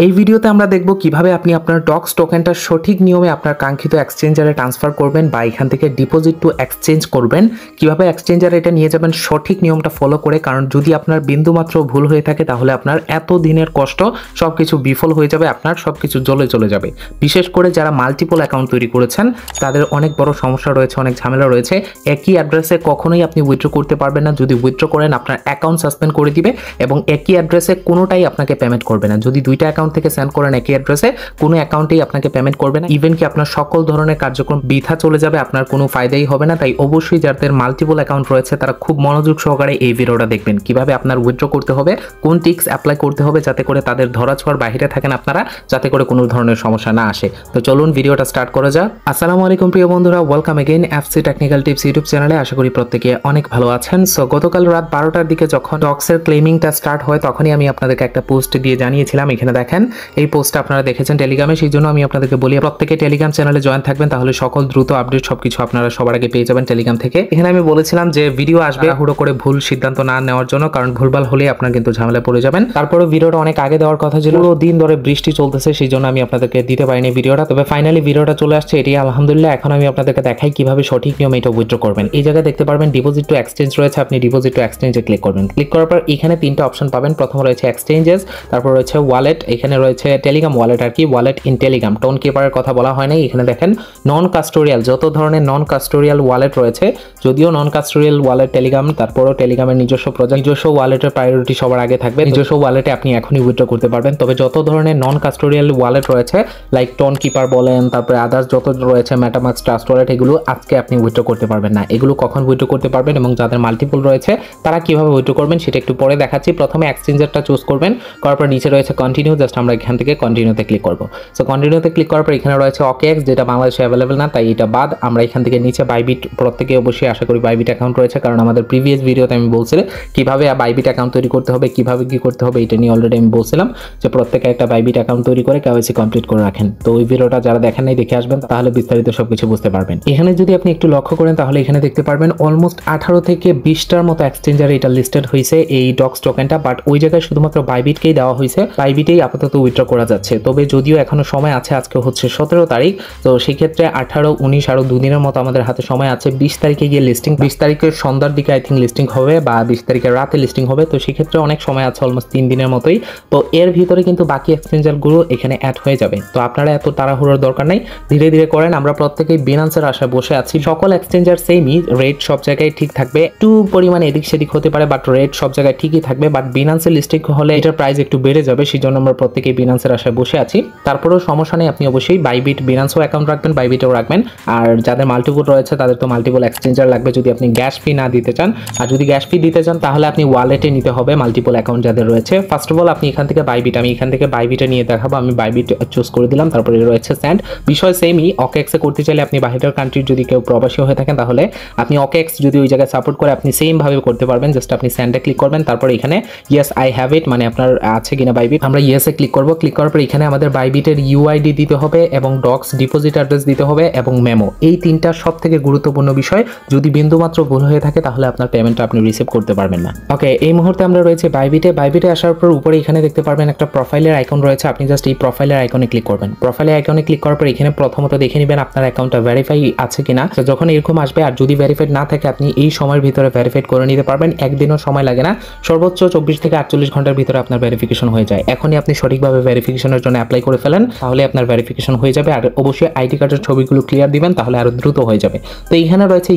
এই ভিডিওতে আমরা দেখব কিভাবে আপনি আপনার ডক্স টোকেনটা সঠিক নিয়মে আপনার কাঙ্ক্ষিত এক্সচেঞ্জারে ট্রান্সফার করবেন বা এখান থেকে ডিপোজিট টু এক্সচেঞ্জ করবেন। কিভাবে এক্সচেঞ্জারে এটা নিয়ে যাবেন সঠিক নিয়মটা ফলো করে, কারণ যদি আপনার বিন্দুমাত্র ভুল হয়ে থাকে তাহলে আপনার এত দিনের কষ্ট সবকিছু বিফল হয়ে যাবে, আপনার সবকিছু জ্বলে চলে যাবে। বিশেষ করে যারা মাল্টিপল অ্যাকাউন্ট তৈরি করেছেন তাদের অনেক বড় সমস্যা রয়েছে, অনেক ঝামেলা রয়েছে। একই অ্যাড্রেসে কখনোই আপনি উইথড্র করতে পারবেন না। যদি উইথড্র করেন আপনার অ্যাকাউন্ট সাসপেন্ড করে দিবে এবং একই অ্যাড্রেসে কোনোটাই আপনাকে পেমেন্ট করবে না। যদি দুইটা অ্যাকাউন্ট থেকে সেন্ড করেন একই অ্যাড্রেসে, কোনো অ্যাকাউন্টেই আপনাকে পেমেন্ট করবে না। ইভেন কি আপনার সকল ধরনের কার্যক্রম বৃথা চলে যাবে, আপনার কোনো ফায়দাই হবে না। তাই অবশ্যই যাদের মাল্টিপল অ্যাকাউন্ট রয়েছে তারা খুব মনোযোগ সহকারে এই ভিডিওটা দেখবেন, কিভাবে আপনার উইথড্র করতে হবে, কোন টিক্স অ্যাপ্লাই করতে হবে যাতে করে তাদের ধরাছোঁয়ার বাইরে থাকেন আপনারা, যাতে করে কোনো ধরনের সমস্যা না আসে। তো চলুন ভিডিওটা স্টার্ট করা যাক। আসসালামু আলাইকুম প্রিয় বন্ধুরা, welcome again FC technical tips YouTube চ্যানেলে। আশা করি প্রত্যেকে অনেক ভালো আছেন। সো গতকাল রাত 12টার দিকে যখন ডক্সের ক্লেমিংটা স্টার্ট হয় তখনই আমি আপনাদেরকে একটা পোস্ট দিয়ে জানিয়েছিলাম। এখানে দেখেন এই পোস্টটা আপনারা দেখেছেন টেলিগ্রামে, সেই জন্য আমি আপনাদেরকে বলি প্রত্যেকে টেলিগ্রাম চ্যানেলে জয়েন থাকবেন, তাহলে সকল দ্রুত আপডেট সবকিছু আপনারা সবার আগে পেয়ে যাবেন টেলিগ্রাম থেকে। এখানে আমি বলেছিলাম যে ভিডিও আসবে হুড়ো করে ভুল সিদ্ধান্ত না নেওয়ার জন্য, কারণ ভুলভাল হলে আপনারা কিন্তু ঝামেলায় পড়ে যাবেন। তারপরে ভিডিওটা অনেক আগে দেওয়ার কথা ছিল, পুরো দিন ধরে বৃষ্টি চলতেছে, সেই জন্য আমি আপনাদেরকে দিতে পারিনি ভিডিওটা। তবে ফাইনালি ভিডিওটা চলে আসছে, এটি আলহামদুলিল্লাহ। এখন আমি আপনাদেরকে দেখাই কিভাবে সঠিক নিয়মে এটা উইথড্র করবেন। এই জায়গায় দেখতে পারবেন ডিপোজিট টু এক্সচেঞ্জ রয়েছে, আপনি ডিপোজিট টু এক্সচেঞ্জে ক্লিক করবেন। ক্লিক করার পর এখানে তিনটা অপশন পাবেন। প্রথম রয়েছে এক্সচেঞ্জেস, তারপর রয়েছে ওয়ালেট, এখানে রয়েছে টেলিগ্রাম ওয়ালেট আর কি, ওয়ালেট ইন টেলিগ্রাম। টোন কিপারের কথা বলা হয় নাই। এখানে দেখেন নন কাস্টোরিয়াল, যত ধরনের নন কাস্টোরিয়াল ওয়ালেট রয়েছে, যদিও নন কাস্টোরিয়াল ওয়ালেট টেলিগ্রাম, তারপরও টেলিগ্রামের নিজস্ব প্রজেক্ট, নিজস্ব ওয়ালেটের প্রায়োরিটি সবার আগে থাকবে। নিজস্ব ওয়ালেটে আপনি এখনই উইথড্র করতে পারবেন। তবে যত ধরনের নন কাস্টোরিয়াল ওয়ালেট রয়েছে লাইক টোন কিপার বলেন, তারপরে আদার্স যত রয়েছে মেটামাস্ক, ট্রাস্ট ওয়ালেট, এগুলো আজকে আপনি উইথড্র করতে পারবেন না। এগুলো কখন উইথড্র করতে পারবেন এবং যাদের মাল্টিপল রয়েছে তারা কিভাবে উইথড্র করবেন সেটা একটু পরে দেখাচ্ছি। প্রথমে এক্সচেঞ্জারটা চুজ করবেন, করার পর নিচে রয়েছে কন্টিনিউ, জাস্ট আমরা এখান থেকে কন্টিনিউতে ক্লিক করব। সো কন্টিনিউতে ক্লিক করার পর এখানে রয়েছে OKX, যেটা বাংলাদেশে অ্যাভেলেবল না, তাই এটা বাদ। আমরা এখান থেকে নিচে বাইবিট, প্রত্যেকে অবশ্যই আশা করি বাইবিট অ্যাকাউন্ট রয়েছে, কারণ আমাদের প্রিভিয়াস ভিডিওতে আমি বলছিলাম কিভাবে বাইবিট অ্যাকাউন্ট তৈরি করতে হবে, কিভাবে কি করতে হবে, এটা নিয়ে অলরেডি আমি বলছিলাম যে প্রত্যেকে একটা বাইবিট অ্যাকাউন্ট তৈরি করে KYC কমপ্লিট করে রাখেন। তো ওই ভিডিওটা যারা দেখেন নাই দেখে আসবেন, তাহলে বিস্তারিত সবকিছু বুঝতে পারবেন। এখানে যদি আপনি একটু লক্ষ্য করেন তাহলে এখানে দেখতে পারবেন অলমোস্ট 18 থেকে 20টার মতো এক্সচেঞ্জারে এটা লিস্টেড হয়েছে এই ডক্স টোকেনটা, বাট ওই জায়গায় শুধুমাত্র বাইবিটকেই দেওয়া হয়েছে, বাইবিটেই আপাতত উইথড্র করা যাচ্ছে। তবে যদিও এখনো সময় আছে, আজকে হচ্ছে 17 তারিখ, তো সেই ক্ষেত্রে 18, 19 আরো 2 দিনের মতো আমাদের হাতে সময় আছে। 20 তারিখে গিয়ে লিস্টিং, 20 তারিখের সন্ধ্যার দিকে আই থিঙ্ক লিস্টিং হবে, বা 20 তারিখের রাতে লিস্টিং হবে। তো সেই ক্ষেত্রে অনেক সময় আছে, অলমোস্ট 3 দিনের মতোই। তো এর ভিতরে কিন্তু বাকি এক্সচেঞ্জারগুলো এখানে অ্যাড হয়ে যাবে। তো আপনারা এত তাড়াহুড়োর দরকার নাই, ধীরে ধীরে করেন। আমরা প্রত্যেকেই বিনান্সের আশায় বসে আছি। সকল এক্সচেঞ্জার সেমই, রেট সব জায়গায় ঠিক থাকবে, একটু পরিমাণে এদিক সেদিক হতে পারে, বাট রেট সব জায়গায় ঠিকই থাকবে। বাট বিনান্সের লিস্টিং হলে এটার প্রাইস একটু বেড়ে যাবে, সেই জন্য আমরা প্রত্যেকেই বিনান্সের আশায় বসে আছি। তারপরেও সমস্যা নেই, আপনি অবশ্যই বাইবিট বিনান্সও অ্যাকাউন্ট রাখবেন, বাইবিটেও রাখবেন। আর যাদের মাল্টিপল রয়েছে তাদের তো মাল্টিপল এক্সচেঞ্জার লাগবে যদি আপনি গ্যাস ফি না দিতে চান। আর যদি গ্যাস ফি দিতে চান তাহলে আপনি ওয়ালেটে নিতে হবে মাল্টিপল অ্যাকাউন্ট যাদের রয়েছে। ফার্স্ট অফ অল আপনি এখান থেকে বাইবিট, আমি এখান থেকে বাইবিটে নিয়ে দেখাবো। আমি বাইবিট চুজ করে দিলাম, তারপরে রয়েছে স্যান্ড। বিষয় সেমই, OKX-এ করতে চাইলে আপনি বাইরের কান্ট্রির যদি কেউ প্রবাসী হয়ে থাকেন তাহলে আপনি OKX যদি ওই জায়গায় সাপোর্ট করে আপনি সেম ভাবে করতে পারবেন। জাস্ট আপনি স্যান্ডে ক্লিক করবেন, তারপর এখানে ইয়েস আই হ্যাভ ইট, মানে আপনার আছে কিনা বাইবিট, আমরা ইয়েসে ক্লিক করব। ক্লিক করার পর এখানে আমাদের বাইবিটের UID দিতে হবে এবং ডক্স ডিপোজিট অ্যাড্রেস দিতে হবে এবং মেমো। এই তিনটা সব থেকে গুরুত্বপূর্ণ বিষয়। যদি বিন্দুমাত্র ভুল হয়ে থাকে তাহলে আপনার পেমেন্টটা আপনি রিসিভ করতে পারবেন না। ওকে, এই মুহূর্তে আমরা রয়েছে বাইবিটে। বাইবিটে আসার পর উপরে এখানে দেখতে পারবেন একটা প্রোফাইলের আইকন রয়েছে, আপনি জাস্ট এই প্রোফাইলের আইকনে ক্লিক করবেন। প্রোফাইলের আইকনে ক্লিক করার পর এখানে প্রথমত দেখে নেবেন আপনার অ্যাকাউন্টটা ভেরিফাই আছে কিনা। তো যখন এরকম আসবে আর যদি ভেরিফাইড না থাকে আপনি এই সময়ের ভিতরে ভেরিফাইড করে নিতে পারবেন। একদিনও সময় লাগে না, সর্বোচ্চ 24 থেকে 48 ঘন্টার ভিতরে আপনার ভেরিফিকেশন হয়ে যায়। এখনই আপনি সঠিকভাবে ভেরিফিকেশনের জন্য অ্যাপ্লাই করে ফেলেন, তাহলে আপনার ভেরিফিকেশন হয়ে যাবে। আর অবশ্যই আইডি কার্ডের ছবিগুলো ক্লিয়ার দিবেন, তাহলে আরো দ্রুত হয়ে যাবে। তো এইখানে রয়েছে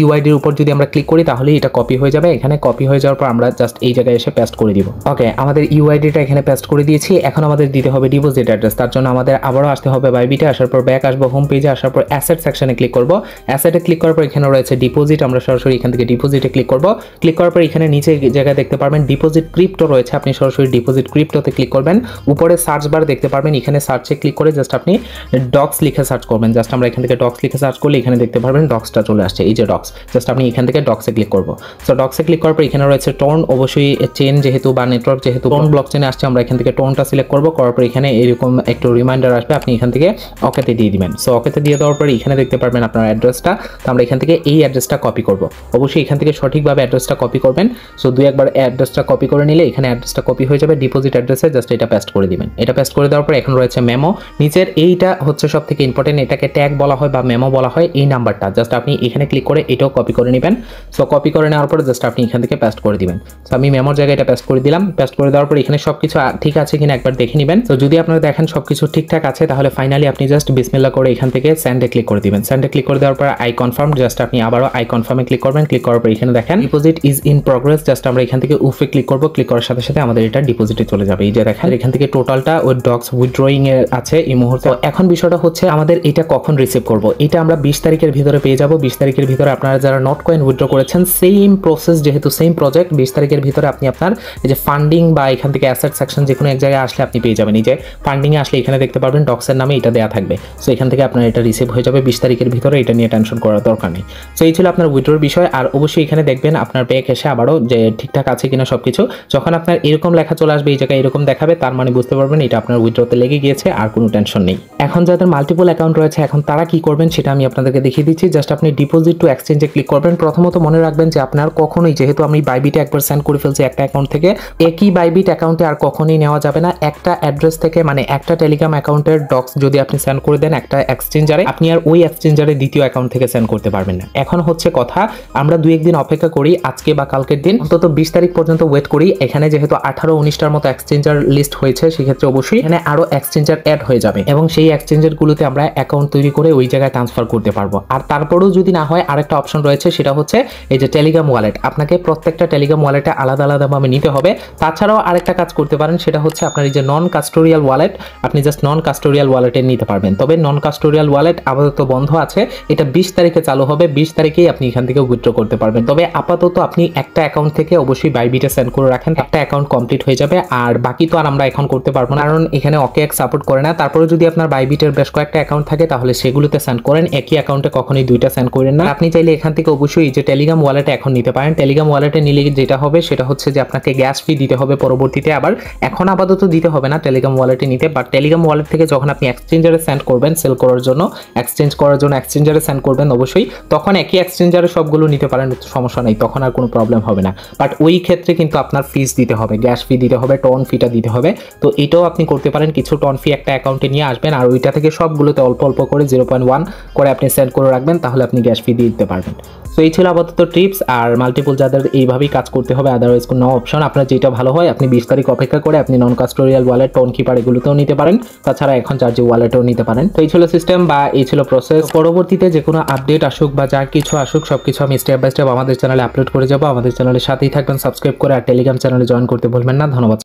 ইউআইডির উপর যদি আমরা ক্লিক করি তাহলে এটা কপি হয়ে যাবে। এখানে কপি হয়ে যাওয়ার পর আমরা জাস্ট এই জায়গায় এসে পেস্ট করে দিব। ওকে, আমাদের ইউআইডিটা এখানে পেস্ট করে দিয়েছি। এখন আমাদের দিতে হবে ডিপোজিট অ্যাড্রেস। তার জন্য আমাদের আবারও আসতে হবে বাইবিটে, আসার পর ব্যাক আসবো, হোম পেজে আসার পর অ্যাসেট সেকশনে ক্লিক করব। অ্যাসেটে ক্লিক করার পর এখানে রয়েছে ডিপোজিট, আমরা সরাসরি এখান থেকে ডিপোজিটে ক্লিক করব। ক্লিক করার পর এখানে নিচে জায়গায় দেখতে পারবেন ডিপোজিট ক্রিপ্টো রয়েছে, আপনি সরাসরি ডিপোজিট ক্রিপ্টোতে ক্লিক করবেন। উপরে সার্চ বার দেখতে পারবেন, এখানে সার্চে ক্লিক করে জাস্ট আপনি ডক্স লিখে সার্চ করবেন। জাস্ট আমরা এখান থেকে ডক্স লিখে সার্চ করলে এখানে দেখতে পারবেন ডক্সটা চলে আসছে, এই যে ডক্স। জাস্ট আপনি এখান থেকে ডক্সে ক্লিক করব। সো ডক্সে ক্লিক করার পর এখানে রয়েছে টোন, অবশ্যই চেন যেহেতু বা নেটওয়ার্ক যেহেতু টোন ব্লক চেনে আসছে, আমরা এখান থেকে টোনটা সিলেক্ট করব। করার পর এখানে এরকম একটু রিমাইন্ডার আসবে, আপনি এখান থেকে ওকেতে দিয়ে দিবেন। সো ওকেতে দিয়ে দেওয়ার পর এখানে দেখতে পারবেন আপনার অ্যাড্রেসটা। তো আমরা এখান থেকে এই অ্যাড্রেসটা কপি করব। অবশ্যই এখান থেকে সঠিকভাবে অ্যাড্রেসটা কপি করবেন। সো দুই একবার অ্যাড্রেসটা কপি করে নিলে এখানে অ্যাড্রেসটা কপি হয়ে যাবে। ডিপোজিট অ্যাড্রেসে জাস্ট এটা পেস্ট করে দিবেন। এটা পেস্ট করে দেওয়ার পর এখন রয়েছে মেমো, নিচের এইটা হচ্ছে সব থেকে ইম্পর্টেন্ট, এটাকে ট্যাগ বলা হয় বা মেমো বলা হয়, এই নাম্বারটা জাস্ট আপনি এখানে ক্লিক করে এটাও কপি করে নেবেন। সো কপি করে নেওয়ার পর জাস্ট আপনি এখান থেকে পেস্ট করে দিবেন। সো আমি মেমোর জায়গায় এটা পেস্ট করে দিলাম। পেস্ট করে দেওয়ার পর এখানে সবকিছু ঠিক আছে কিনা একবার দেখে নেবেন। তো যদি আপনারা দেখেন সবকিছু ঠিকঠাক আছে তাহলে ফাইনালি আপনি জাস্ট বিসমিল্লাহ করে এখান থেকে সেন্ডে ক্লিক করে দিবেন। সেন্ডে ক্লিক করে দেওয়ার পর আই কনফার্ম, জাস্ট আপনি আবারও আই কনফার্মে ক্লিক করবেন। ক্লিক করার পর এখানে দেখেন deposit is in progress, just আমরা এখান থেকে উফে ক্লিক করব। ক্লিক করার সাথে সাথে আমাদের এটা ডিপোজিটে চলে যাবে। এই যে দেখেন এখান থেকে টোটালটা ওই ডক্স উইথড্রয়িং এর আছে এই মুহূর্তে। এখন বিষয়টা হচ্ছে আমাদের এটা কখন রিসিভ করব, এটা আমরা 20 তারিখের ভিতরে পেয়ে যাব। 20 তারিখের ভিতরে আপনারা যারা নট কয়েন উইথড্র করেছেন সেম প্রসেস, যেহেতু সেম প্রজেক্ট, 20 তারিখের ভিতরে আপনি আপনার এই যে ফান্ডিং বা এখান থেকে অ্যাসেট সেকশন যে কোনো এক জায়গায় আসলে আপনি পেয়ে যাবেন। এই যে ফান্ডিং এ আসলে এখানে দেখতে পারবেন ডক্সের নামে এটা দেওয়া থাকবে। সো এখান থেকে আপনার এটা রিসিভ হয়ে যাবে 20 তারিখের ভিতরে, এটা নিয়ে টেনশন করার দরকার নেই। সো এই ছিল আপনার উইথড্রোর বিষয়। আর অবশ্যই এখানে দেখবেন আপনার ব্যাক এসে আবারও যে ঠিকঠাক আছে কিনা সবকিছু। যখন আপনার এরকম লেখা চলে আসবে, এই জায়গায় এরকম দেখাবে, তার মানে বুঝতে পারবেন এটা আপনার উইথড্রোতে লেগে গিয়েছে, আর কোনো টেনশন নেই। এখন যাদের মাল্টিপল অ্যাকাউন্ট রয়েছে এখন তারা কি করবেন সেটা আমি আপনাদেরকে দেখিয়ে দিচ্ছি। জাস্ট আপনি ডিপোজিট টু এক্সচেঞ্জে ক্লিক করবেন। প্রথমত মনে রাখবেন যে আপনার কখনোই, যেহেতু আমি বাইবিটে একবার সেন্ড করে ফেলছি একটা অ্যাকাউন্ট থেকে, একই বাইবিট অ্যাকাউন্টে আর কখনোই নেওয়া যাবে না। একটা অ্যাড্রেস থেকে মানে একটা টেলিগ্রাম অ্যাকাউন্টের ডক্স যদি আপনি সেন্ড করে দেন একটা এক্সচেঞ্জারে, আপনি আর ওই এক্সচেঞ্জারে দ্বিতীয় অ্যাকাউন্ট থেকে সেন্ড করতে পারবেন না। এখন হচ্ছে কথা, আমরা 2-1 দিন অপেক্ষা করি, আজকে বা কালকের দিন অন্তত 20 তারিখ পর্যন্ত ওয়েট করি। এখানে যেহেতু 18-19টার মতো এক্সচেঞ্জার লিস্ট হয়েছে, সেক্ষেত্রে অবশ্যই এখানে আরো এক্সচেঞ্জার অ্যাড হয়ে যাবে এবং সেই এক্সচেঞ্জার গুলোতে আমরা অ্যাকাউন্ট তৈরি করে ওই জায়গায় ট্রান্সফার করতে পারবো। আর তারপরেও যদি না হয় আরেকটা অপশন রয়েছে, সেটা হচ্ছে এই যে টেলিগ্রাম ওয়ালেট। আপনাকে প্রত্যেকটা টেলিগ্রাম ওয়ালেটে আলাদা আলাদাভাবে নিতে হবে। তাছাড়াও আরেকটা কাজ করতে পারেন, সেটা হচ্ছে আপনার এই যে নন কাস্টোডিয়াল ওয়ালেট, আপনি জাস্ট নন কাস্টোডিয়াল ওয়ালেটে নিতে পারবেন। তবে নন কাস্টোডিয়াল ওয়ালেট আপাতত বন্ধ আছে, এটা 20 তারিখে চালু হবে। 20 তারিখেই আপনি এখান থেকে উইথড্র করতে পারবেন। তবে আপাতত আপনি একটা অ্যাকাউন্ট থেকে অবশ্যই বাইবিটে সেন্ড করে রাখেন, একটা অ্যাকাউন্ট কমপ্লিট হয়ে যাবে। আর বাকি তো আর আমরা এখন করতে পারবো না, কারণ এখানে OKX সাপোর্ট করে না। তারপরে যদি আপনার বাইবিটের বেশ কয়েকটা অ্যাকাউন্ট থাকে তাহলে সেগুলোতে সেন্ড করেন, একই অ্যাকাউন্টে কখনোই দুইটা সেন্ড করেন না। আপনি চাইলে এখান থেকে অবশ্যই যে টেলিগ্রাম ওয়ালেটে এখন নিতে পারেন। টেলিগ্রাম ওয়ালেটে নিলে যেটা হবে সেটা হচ্ছে যে আপনাকে গ্যাস ফি দিতে হবে পরবর্তীতে, আবার এখন আপাতত দিতে হবে না টেলিগ্রাম ওয়ালেটে নিতে। বাট টেলিগ্রাম ওয়ালেট থেকে যখন আপনি এক্সচেঞ্জারে সেন্ড করবেন সেল করার জন্য, এক্সচেঞ্জ করার জন্য এক্সচেঞ্জারে সেন্ড করবেন অবশ্যই, তখন একই এক্সচেঞ্জারে সবগুলো নিতে পারেন, সমস্যা নেই, তখন আর কোনো প্রবলেম হবে না। বাট ওই ক্ষেত্রে কিন্তু আপনার ফিস দিতে হবে, গ্যাস ফি দিতে হবে, টন ফিটা দিতে হবে। তো এটাও আপনি করতে পারেন, কিছু টন ফি একটা অ্যাকাউন্টে নিয়ে আসবেন আর ওইটা থেকে সবগুলোতে অল্প অল্প করে 0.1 করে আপনি সেন্ড করে রাখবেন, তাহলে আপনি গ্যাস ফি দিয়ে দিতে পারবেন। তো এই ছিল আপাতত টিপস। আর মাল্টিপল যাদের এইভাবেই কাজ করতে হবে, আদারওয়াইজ কোনো অপশন, আপনার যেটা ভালো হয় আপনি 20 তারিখ অপেক্ষা করে আপনি নন কাস্টোডিয়াল ওয়ালেট, টোন কিপার এগুলোতেও নিতে পারেন, তাছাড়া এখন চার্জি ওয়ালেটেও নিতে পারেন। তো এই ছিল সিস্টেম বা এই ছিল প্রসেস। পরবর্তীতে যে কোনো আপডেট আসুক বা যা কিছু আসুক সবকিছু আমি স্টেপ বাই স্টেপ আমাদের চ্যানেলে আপলোড করে যাবো। আমাদের চ্যানেলের সাথেই থাকবেন, সাবস্ক্রাইব করে আর টেলিগ্রাম চ্যানেলে জয়েন করতে ভুলবেন না। ধন্যবাদ।